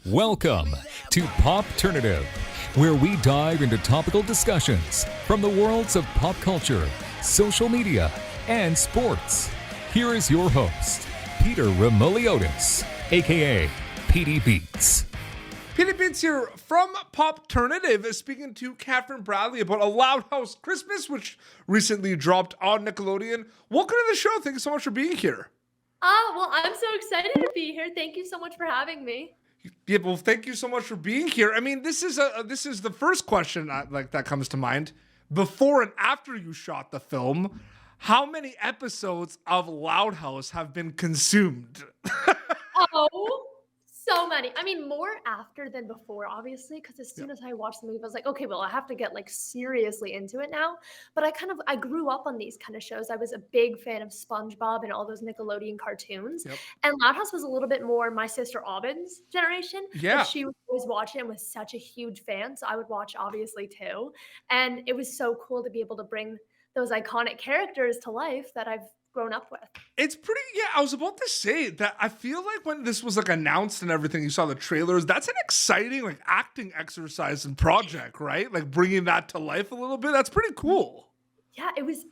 Welcome to Popternative, where we dive into topical discussions from the worlds of pop culture, social media, and sports. Here is your host, Peter Remoliotis, aka PD Beats. Peter Beats here from Popternative, speaking to Catherine Bradley about A Loud House Christmas, which recently dropped on Nickelodeon. Welcome to the show. Thank you so much for being here. Well, I'm so excited to be here. Thank you so much for having me. Yeah, well, thank you so much for being here. I mean, this is the first question that comes to mind. Before and after you shot the film, how many episodes of Loud House have been consumed? Oh, so many. I mean, more after than before, obviously, because as soon as I watched the movie, I was like, okay, well, I have to get seriously into it now. But I grew up on these kind of shows. I was a big fan of SpongeBob and all those Nickelodeon cartoons. Yep. And Loud House was a little bit more my sister Aubyn's generation. Yeah. Like, she would always watch it and was such a huge fan. So I would watch obviously too. And it was so cool to be able to bring those iconic characters to life that I've grown up with. It's pretty, yeah, I was about to say that I feel like when this was announced and everything, you saw the trailers, that's an exciting acting exercise and project, right? Like bringing that to life a little bit. That's pretty cool. Yeah, it was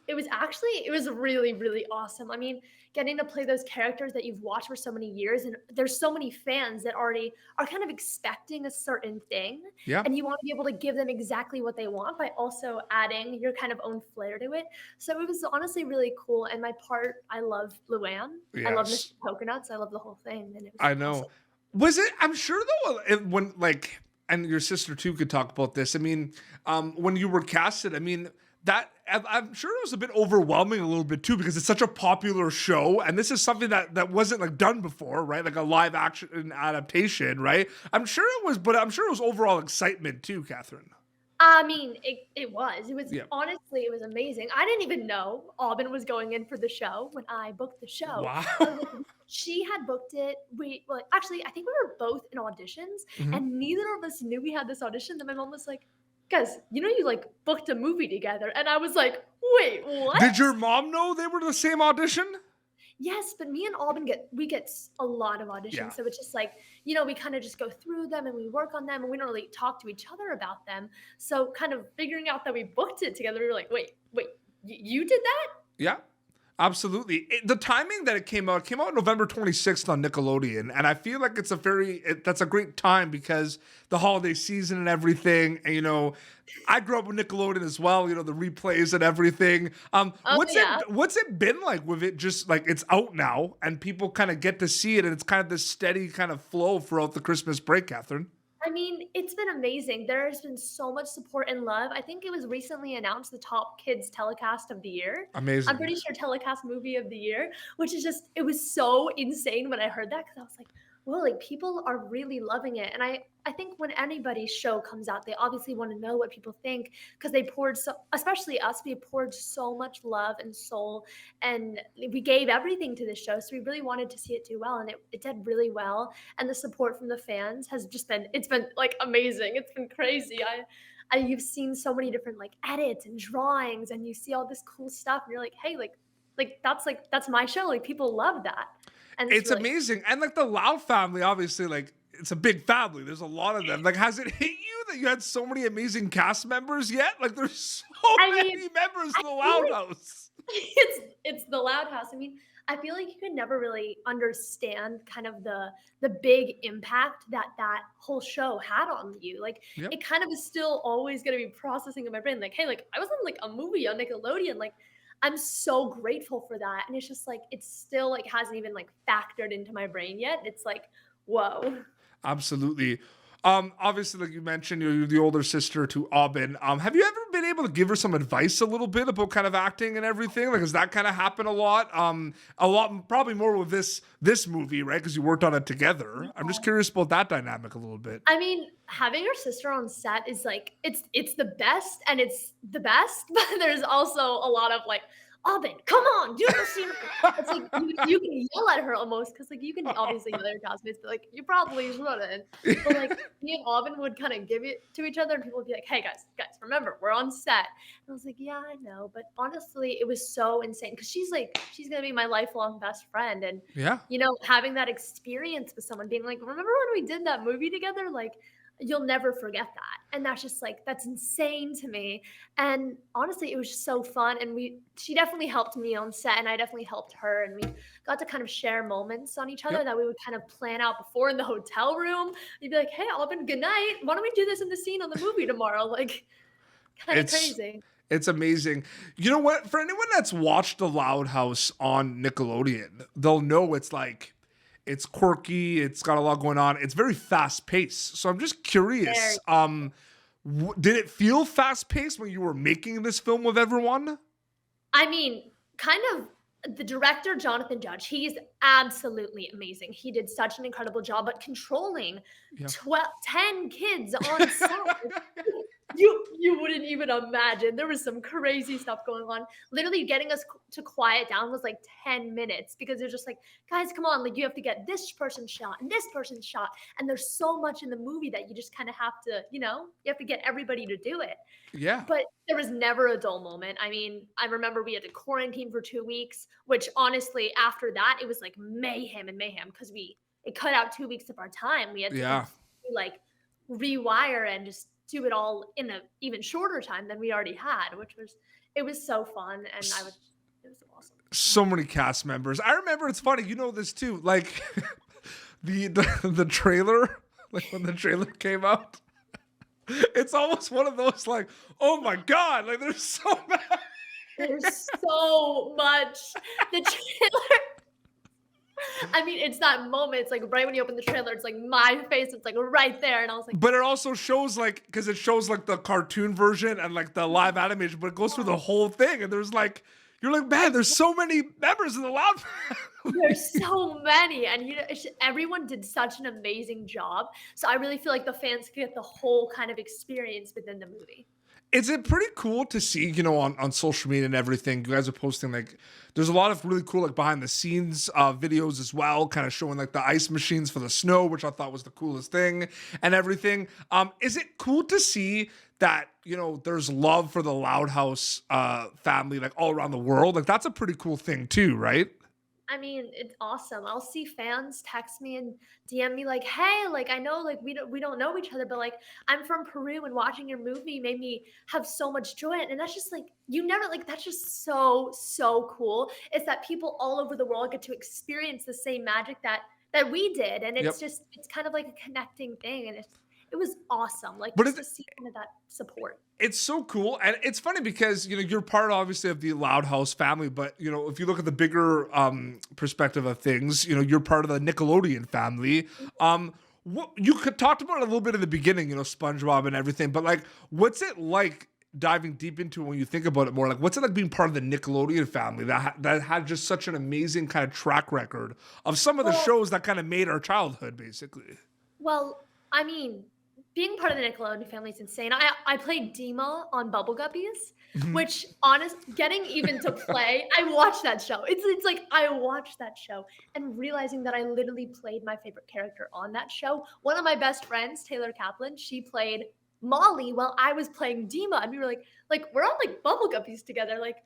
really, really awesome. I mean, getting to play those characters that you've watched for so many years, and there's so many fans that already are kind of expecting a certain thing. Yeah. And you want to be able to give them exactly what they want by also adding your kind of own flair to it. So it was honestly really cool. And my part, I love Luann. I love Yes. Mr. Coconuts. I love the whole thing. And it was I know. awesome. Was it? I'm sure though, when and your sister too could talk about this. I mean, when you were casted, I mean, that I'm sure it was a bit overwhelming a little bit too, because it's such a popular show, and this is something that wasn't done before, right? Like a live action adaptation, right? I'm sure it was, but I'm sure it was overall excitement too, Catherine. I mean, it was. It was Yeah. honestly, it was amazing. I didn't even know Aubyn was going in for the show when I booked the show. Wow. She had booked it. Actually, I think we were both in auditions, Mhm. and neither of us knew we had this audition. Then my mom was like, "Guys, you booked a movie together," and I was like, "Wait, what?" Did your mom know they were the same audition? Yes, but me and Aubyn get a lot of auditions, Yeah. so it's just we kind of just go through them and we work on them, and we don't really talk to each other about them. So kind of figuring out that we booked it together, we were like, wait, you did that? Yeah, absolutely. The timing that it came out November 26th on Nickelodeon, and I feel like that's a great time because the holiday season and everything. And I grew up with Nickelodeon as well. The replays and everything. Yeah. What's it been like with it? Just it's out now and people kind of get to see it, and it's kind of this steady kind of flow throughout the Christmas break, Catherine. I mean, it's been amazing. There has been so much support and love. I think it was recently announced the top kids telecast of the year. Amazing. I'm pretty sure telecast movie of the year, which is it was so insane when I heard that, because I was like, well, people are really loving it. And I think when anybody's show comes out, they obviously want to know what people think, because they poured especially us, we poured so much love and soul, and we gave everything to the show. So we really wanted to see it do well, and it did really well. And the support from the fans has it's been amazing. It's been crazy. You've seen so many different edits and drawings, and you see all this cool stuff, and you're like, hey, that's my show. People love that. And It's really amazing. And the Loud family, obviously, it's a big family. There's a lot of them. Has it hit you that you had so many amazing cast members yet? There's so many members of the Loud House. It's the Loud House. I mean, I feel like you could never really understand kind of the big impact that whole show had on you. Yep. It kind of is still always going to be processing in my brain. Hey, I was on a movie on Nickelodeon. I'm so grateful for that. And it's just it's still hasn't even factored into my brain yet. It's whoa. Absolutely. Obviously, like you mentioned, you're the older sister to Aubyn. Have you ever been able to give her some advice a little bit about kind of acting and everything? Has that kind of happened a lot? Probably more with this movie, right? Because you worked on it together. Yeah. I'm just curious about that dynamic a little bit. I mean, having your sister on set is it's the best, and it's the best, but there's also a lot of Aubin, come on, do the scene. It's like you can yell at her almost because like you can obviously yell at your classmates, but like you probably shouldn't. But like me and Aubin would kind of give it to each other, and people would be like, "Hey guys, remember we're on set." And I was like, "Yeah, I know," but honestly, it was so insane because she's gonna be my lifelong best friend, and Yeah. having that experience with someone being like, "Remember when we did that movie together?" Like you'll never forget that, and that's just like that's insane to me. And honestly, it was just so fun, and she definitely helped me on set, and I definitely helped her, and we got to kind of share moments on each other Yep. that we would kind of plan out before in the hotel room. You'd be like, "Hey, Alvin, good night. Why don't we do this in the scene on the movie tomorrow?" Like, kind of It's crazy. it's amazing. You know what? For anyone that's watched The Loud House on Nickelodeon, they'll know it's quirky, it's got a lot going on. It's very fast paced. So I'm just curious, Very. did it feel fast paced when you were making this film with everyone? I mean, kind of the director, Jonathan Judge, he's absolutely amazing. He did such an incredible job, but controlling Yeah. 10 kids on set. You wouldn't even imagine. There was some crazy stuff going on. Literally getting us to quiet down was like 10 minutes because they're just like, guys, come on, like you have to get this person shot and this person shot. And there's so much in the movie that you just kind of have to, you have to get everybody to do it. Yeah. But there was never a dull moment. I mean, I remember we had to quarantine for 2 weeks, which honestly, after that, it was like mayhem and mayhem because it cut out 2 weeks of our time. We had to Yeah. like rewire and just do it all in a even shorter time than we already had, it was so fun, and it was awesome. So many cast members. I remember it's funny, you know this too. Like the trailer, like when the trailer came out, it's almost one of those like, oh my god, like there's so many. There's so much. The trailer. I mean, it's that moment. It's like right when you open the trailer, it's like my face. It's like right there, and I was like, But it also shows like because it shows like the cartoon version and like the live animation, but it goes through the whole thing, and there's like you're like, man, there's so many members in the Loud family. there's so many, and everyone did such an amazing job. So I really feel like the fans get the whole kind of experience within the movie. Is it pretty cool to see, on social media and everything? You guys are posting like there's a lot of really cool like behind the scenes videos as well, kind of showing like the ice machines for the snow, which I thought was the coolest thing and everything. Is it cool to see that, there's love for the Loud House family like all around the world? Like that's a pretty cool thing too, right? I mean, it's awesome. I'll see fans text me and DM me like, "Hey, like I know like we don't know each other, but like I'm from Peru and watching your movie made me have so much joy." And that's just like you never like that's just so cool. It's that people all over the world get to experience the same magic that we did, and Yep. it's kind of like a connecting thing, and it was awesome. Like But just to see kind of that support. it's so cool, and it's funny because you're part obviously of the Loud House family, but if you look at the bigger perspective of things, you're part of the Nickelodeon family. What you could talked about it a little bit in the beginning, SpongeBob and everything, but like, what's it like diving deep into it when you think about it more? Like, what's it like being part of the Nickelodeon family that had just such an amazing kind of track record of some of the Well, shows that kind of made our childhood, basically. Well, I mean, being part of the Nickelodeon family is insane. I played Dima on Bubble Guppies, Mhm. which getting even to play, I watched that show. It's like I watched that show and realizing that I literally played my favorite character on that show. One of my best friends, Taylor Kaplan, she played Molly while I was playing Dima, and we were like we're on like Bubble Guppies together. Like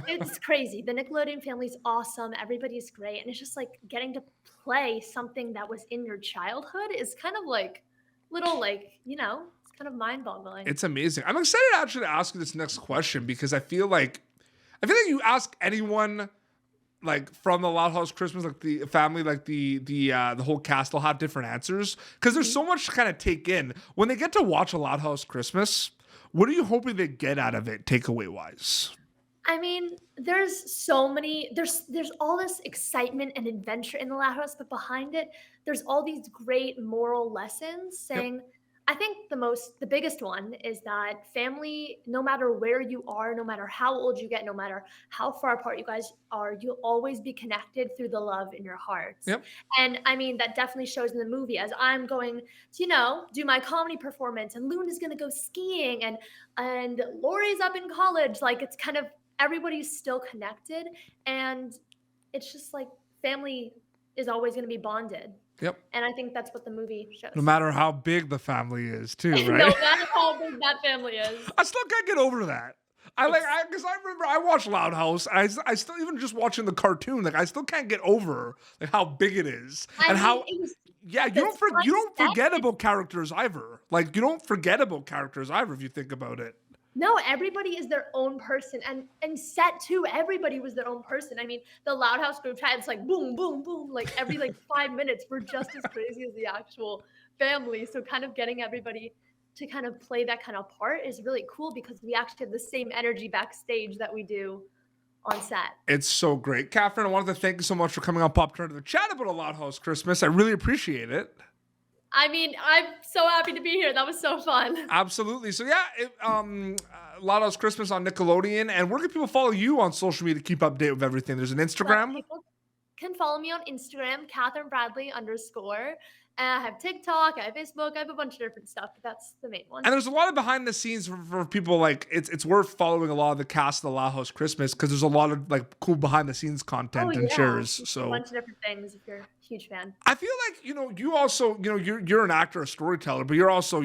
it's crazy. The Nickelodeon family's awesome. Everybody's great, and it's just like getting to play something that was in your childhood is kind of like little like it's kind of mind-boggling. It's amazing. I'm excited to actually ask you this next question because I feel like you ask anyone like from the Loud House Christmas, like the family, like the whole cast, will have different answers because there's so much to kind of take in when they get to watch a Loud House Christmas. What are you hoping they get out of it, takeaway wise? I mean, there's all this excitement and adventure in the Loud House, but behind it, there's all these great moral lessons Yep. saying I think the biggest one is that family, no matter where you are, no matter how old you get, no matter how far apart you guys are, you'll always be connected through the love in your hearts. Yep. And I mean, that definitely shows in the movie as I'm going to, do my comedy performance and Luna's gonna go skiing and Lori's up in college. Like it's kind of everybody's still connected, and it's just like family is always going to be bonded. Yep. And I think that's what the movie shows. No matter how big the family is, too, right? No matter how big that family is. I still can't get over that. Because I remember I watched Loud House. I still, even just watching the cartoon, like I still can't get over like how big it is and how. Yeah, you don't forget about characters either. Like you don't forget about characters either if you think about it. No, everybody is their own person, and set too, everybody was their own person. I mean, the Loud House group chat, it's like boom, boom, boom, like every like 5 minutes, we're just as crazy as the actual family. So kind of getting everybody to kind of play that kind of part is really cool because we actually have the same energy backstage that we do on set. It's so great. Catherine, I wanted to thank you so much for coming on Popternative to chat about a Loud House Christmas. I really appreciate it. I mean, I'm so happy to be here. That was so fun. Absolutely. So yeah, Loud House Christmas on Nickelodeon. And where can people follow you on social media to keep update with everything? There's an Instagram. So people can follow me on Instagram, Catherine Bradley _. I have TikTok, I have Facebook, I have a bunch of different stuff, but that's the main one. And there's a lot of behind the scenes for people. Like it's worth following a lot of the cast of the Loud House Christmas because there's a lot of like cool behind the scenes content and shares. So a bunch of different things if you're a huge fan. I feel like, you also, you're an actor, a storyteller, but you're also,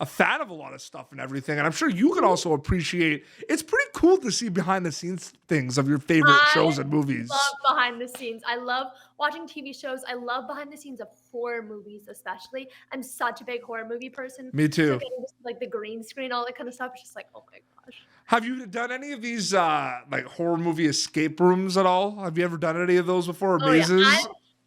a fan of a lot of stuff and everything. And I'm sure you can also appreciate, it's pretty cool to see behind the scenes things of your favorite shows and movies. I love behind the scenes. I love watching TV shows. I love behind the scenes of horror movies, especially. I'm such a big horror movie person. Me too. So like the green screen, all that kind of stuff. It's just like, oh my gosh. Have you done any of these like horror movie escape rooms at all? Have you ever done any of those before? Or mazes? Yeah.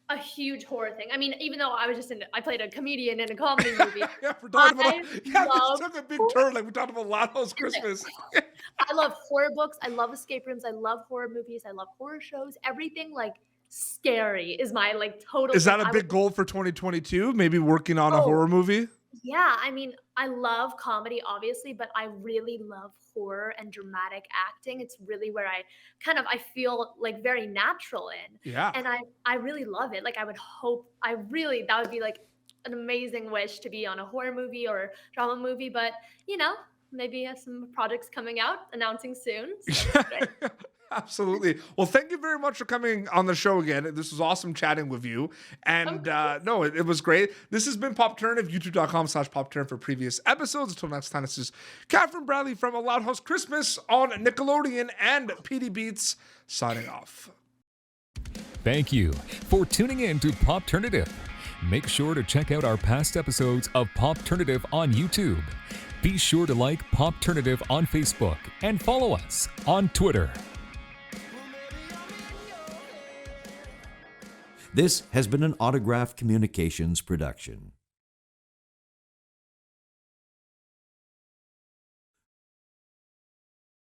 I'm a huge horror thing. I mean, even though I played a comedian in a comedy movie. Yeah, we're talking about. Yeah, this took a big turn. Like we talked about Loud House Christmas. I love horror books. I love escape rooms. I love horror movies. I love horror shows. Everything like scary is my like total. Is that a big goal for 2022? Maybe working on a horror movie? Yeah, I mean, I love comedy, obviously, but I really love horror and dramatic acting. It's really where I feel like very natural in. Yeah. And I really love it. Like I would hope, that would be like an amazing wish to be on a horror movie or drama movie, but maybe some projects coming out, announcing soon. So Absolutely. Well, thank you very much for coming on the show again. This was awesome chatting with you. And it was great. This has been Popternative, youtube.com/Popternative for previous episodes. Until next time, this is Catherine Bradley from A Loud House Christmas on Nickelodeon and PD Beats signing off. Thank you for tuning in to Popternative. Make sure to check out our past episodes of Popternative on YouTube. Be sure to like Popternative on Facebook and follow us on Twitter. This has been an Autograph Communications production.